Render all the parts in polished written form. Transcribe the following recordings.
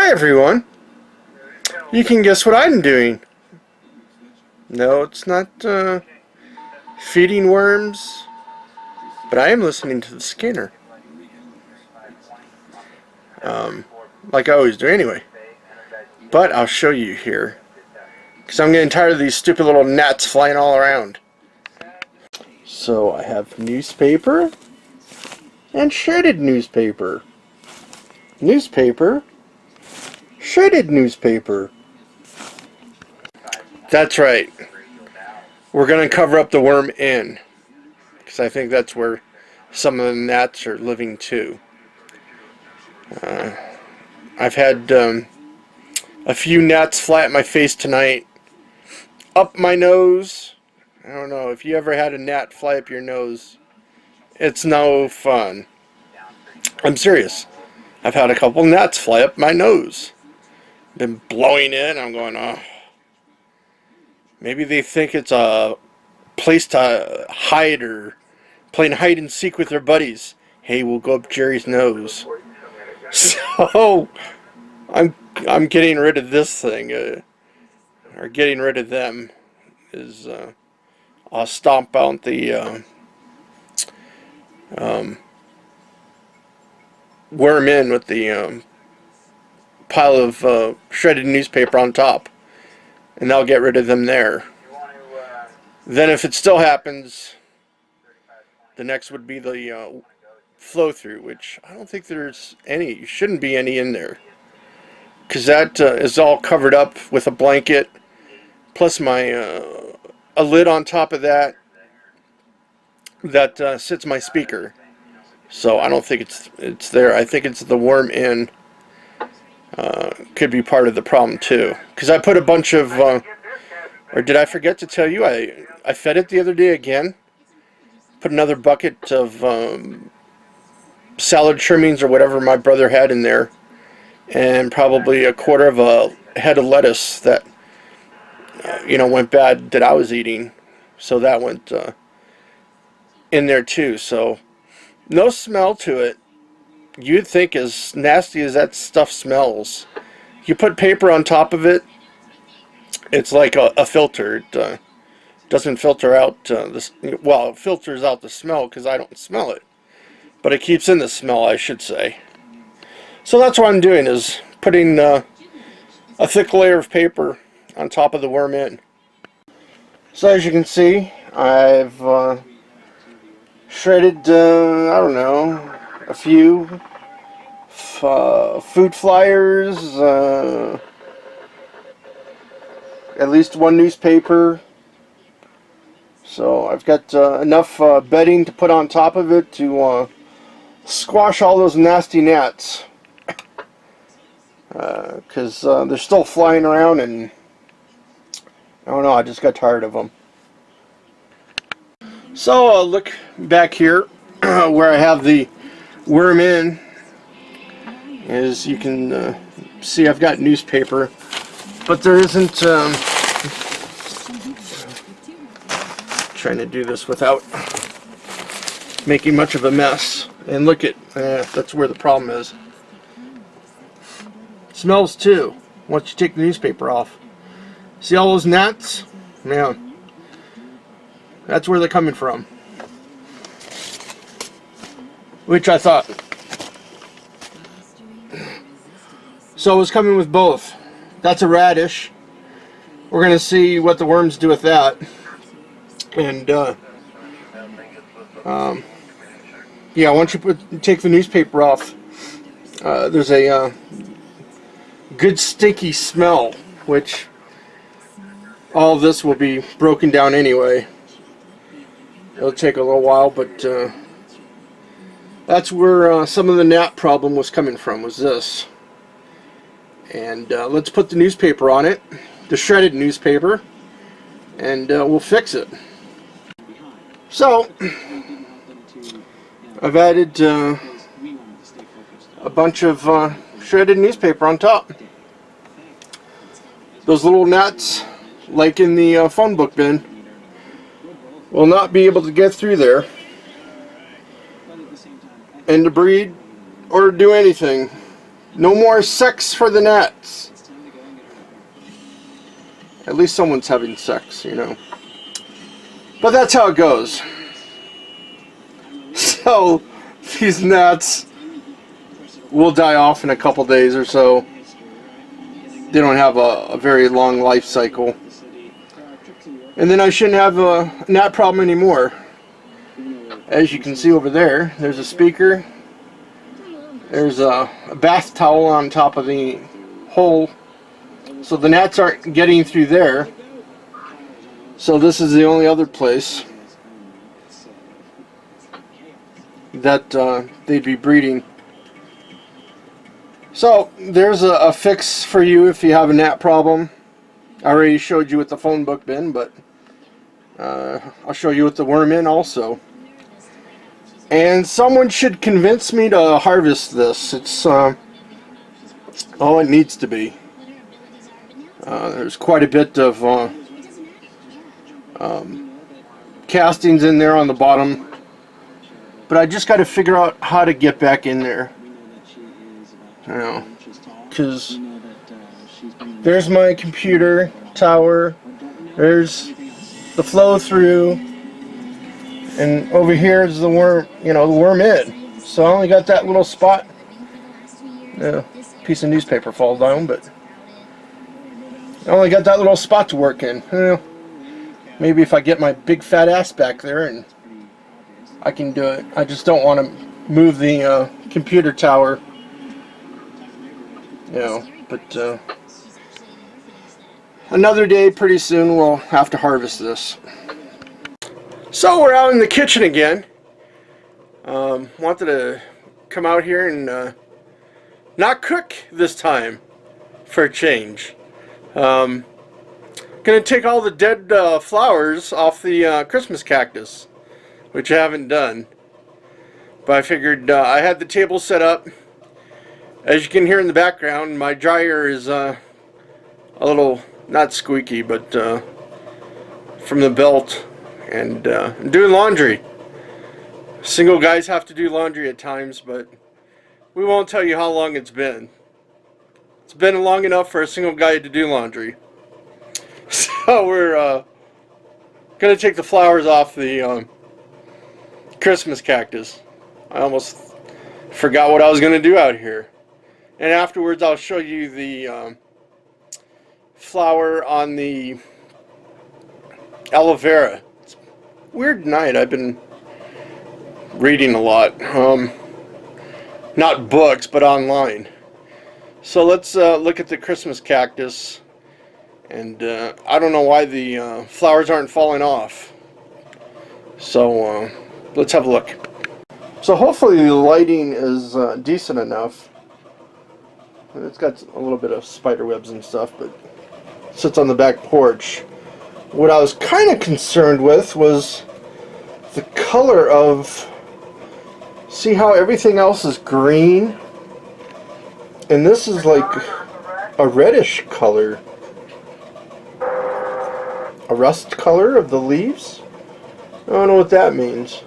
Hi everyone. You can guess what I'm doing. No, it's not feeding worms, but I am listening to the scanner. Like I always do anyway. But I'll show you here, because I'm getting tired of these stupid little gnats flying all around. So I have newspaper and shredded newspaper. Newspaper, shredded newspaper. That's right. We're going to cover up the worm in, because I think that's where some of the gnats are living too. I've had a few gnats fly at my face tonight, up my nose. I don't know if you ever had a gnat fly up your nose. It's no fun. I'm serious. I've had a couple gnats fly up my nose. Been blowing in. I'm going, oh. Maybe they think it's a place to hide or playing hide and seek with their buddies. Hey, we'll go up Jerry's nose. So I'm getting rid of this thing, or getting rid of them. Is I'll stomp out the worm in with the pile of shredded newspaper on top, and I'll get rid of them there. Then if it still happens, the next would be the flow through, which I don't think there's any, shouldn't be any in there, because that is all covered up with a blanket, plus my a lid on top of that sits my speaker. So I don't think it's there. I think it's the worm in. Could be part of the problem too, because I put a bunch of or did I forget to tell you, I fed it the other day again. Put another bucket of salad trimmings or whatever my brother had in there, and probably a quarter of a head of lettuce that went bad that I was eating, so that went in there too. So no smell to it. You'd think, as nasty as that stuff smells, you put paper on top of it, it's like a filter. It doesn't filter out this. Well, it filters out the smell because I don't smell it, but it keeps in the smell, I should say. So that's what I'm doing, is putting a thick layer of paper on top of the worm in. So as you can see, I've shredded, I don't know, a few food flyers, at least one newspaper. So I've got enough bedding to put on top of it to squash all those nasty gnats, because they're still flying around, and I don't know, I just got tired of them. So look back here where I have the worm in. As you can see, I've got newspaper, but there isn't. Trying to do this without making much of a mess. And look at that's where the problem is. It smells too once you take the newspaper off. See all those gnats? Man, that's where they're coming from. Which I thought. So it's coming with both. That's a radish. We're going to see what the worms do with that. And yeah, once you take the newspaper off, there's a good stinky smell, which all of this will be broken down anyway. It'll take a little while, but that's where some of the gnat problem was coming from, was this. And let's put the newspaper on it, the shredded newspaper, and we'll fix it. So I've added a bunch of shredded newspaper on top. Those little gnats, like in the phone book bin, will not be able to get through there and to breed or do anything. No more sex for the gnats. At least someone's having sex, you know. But that's how it goes. So, these gnats will die off in a couple days or so. They don't have a very long life cycle. And then I shouldn't have a gnat problem anymore. As you can see over there, there's a speaker. There's a bath towel on top of the hole. So the gnats aren't getting through there. So this is the only other place that they'd be breeding. So there's a fix for you if you have a gnat problem. I already showed you with the phone book bin, but I'll show you with the worm in also. And someone should convince me to harvest this. It's all it needs to be. There's quite a bit of castings in there on the bottom, but I just got to figure out how to get back in there. You know, because there's my computer tower, there's the flow through, and over here is the worm, you know, the worm in. So I only got that little spot. A piece of newspaper falls down, but I only got that little spot to work in. You know, maybe if I get my big fat ass back there and I can do it. I just don't want to move the computer tower. You know, but another day, pretty soon we'll have to harvest this. So we're out in the kitchen again. Wanted to come out here and not cook this time for a change. Gonna take all the dead flowers off the Christmas cactus, which I haven't done. But I figured I had the table set up. As you can hear in the background, my dryer is a little, not squeaky, but from the belt. And I'm doing laundry. Single guys have to do laundry at times, but we won't tell you how long it's been. It's been long enough for a single guy to do laundry. So we're going to take the flowers off the Christmas cactus. I almost forgot what I was going to do out here. And afterwards I'll show you the flower on the aloe vera. It's a weird night. I've been reading a lot. Not books, but online. So let's look at the Christmas cactus. And I don't know why the flowers aren't falling off. So let's have a look. So hopefully the lighting is decent enough. It's got a little bit of spider webs and stuff, but it sits on the back porch. What I was kind of concerned with was the color of... See how everything else is green? And this is like a reddish color. A rust color of the leaves? I don't know what that means.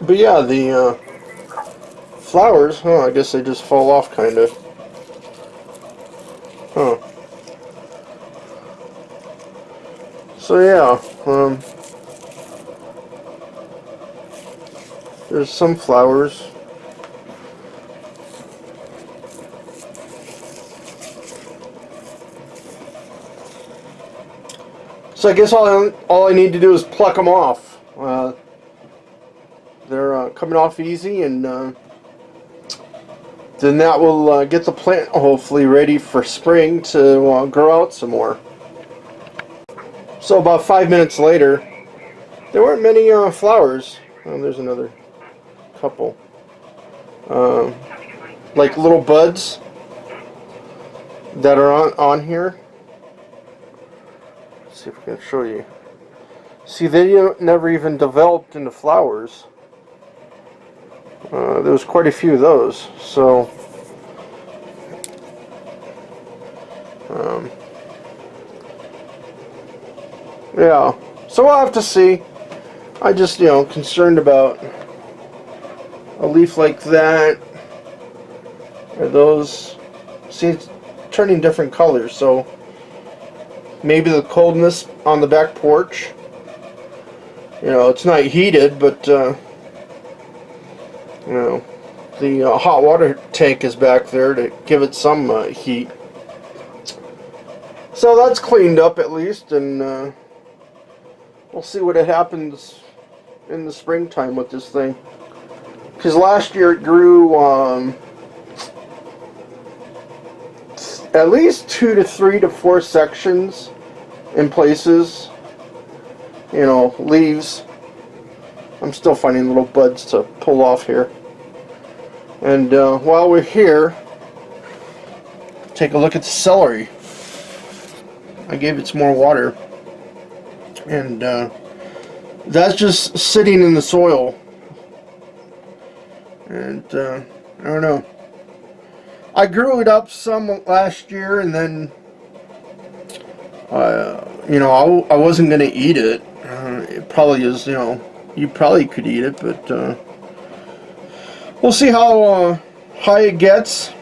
But yeah, the flowers, I guess they just fall off kind of. Huh. So yeah, there's some flowers. So I guess all I need to do is pluck them off. They're coming off easy, and then that will get the plant hopefully ready for spring to grow out some more. So about 5 minutes later, there weren't many flowers. Oh, there's another couple. Like little buds that are on here. Let's see if we can show you. See, they never even developed into flowers. There was quite a few of those. So yeah, so we'll have to see. I just, concerned about a leaf like that are those. See, it's turning different colors, so maybe the coldness on the back porch. You know, it's not heated, but you know, the hot water tank is back there to give it some heat. So that's cleaned up at least, and we'll see what happens in the springtime with this thing. Because last year it grew at least 2 to 3 to 4 sections in places. You know, leaves. I'm still finding little buds to pull off here. And while we're here, take a look at the celery. I gave it some more water. And that's just sitting in the soil. And I don't know. I grew it up some last year, and then you know, I wasn't going to eat it. It probably is, you know, you probably could eat it, but we'll see how high it gets.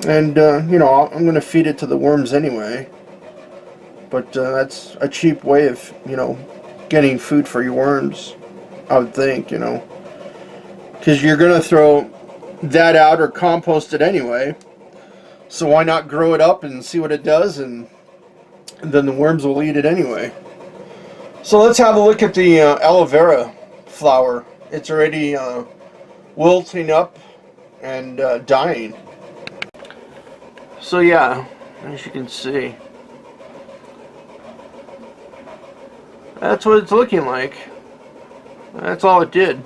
And you know, I'm going to feed it to the worms anyway. But that's a cheap way of, you know, getting food for your worms, I would think, you know. Because you're going to throw that out or compost it anyway. So why not grow it up and see what it does, and then the worms will eat it anyway. So let's have a look at the aloe vera flower. It's already wilting up and dying. So yeah, as you can see, that's what it's looking like. That's all it did.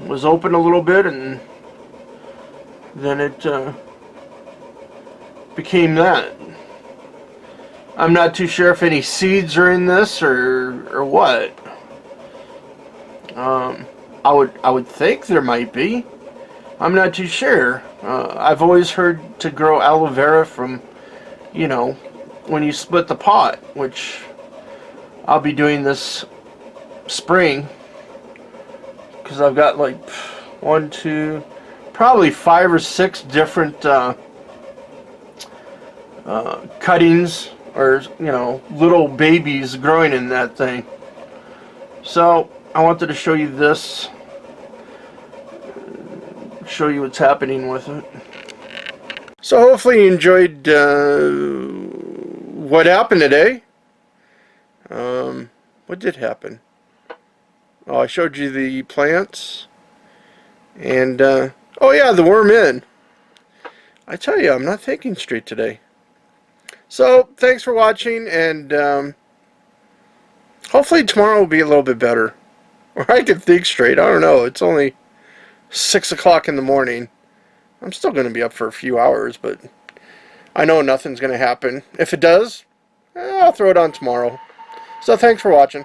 It was open a little bit, and then it became that. I'm not too sure if any seeds are in this or what. I would think there might be. I'm not too sure. I've always heard to grow aloe vera from, you know, when you split the pot, which I'll be doing this spring, because I've got like 1, 2, probably 5 or 6 different cuttings, or, you know, little babies growing in that thing. So I wanted to show you this, show you what's happening with it. So hopefully you enjoyed what happened today. What did happen? Oh, I showed you the plants, and oh yeah, the worm in. I tell you, I'm not thinking straight today. So thanks for watching, and hopefully tomorrow will be a little bit better, or I can think straight. I don't know. It's only 6 o'clock in the morning. I'm still going to be up for a few hours, but I know nothing's going to happen. If it does, I'll throw it on tomorrow. So thanks for watching.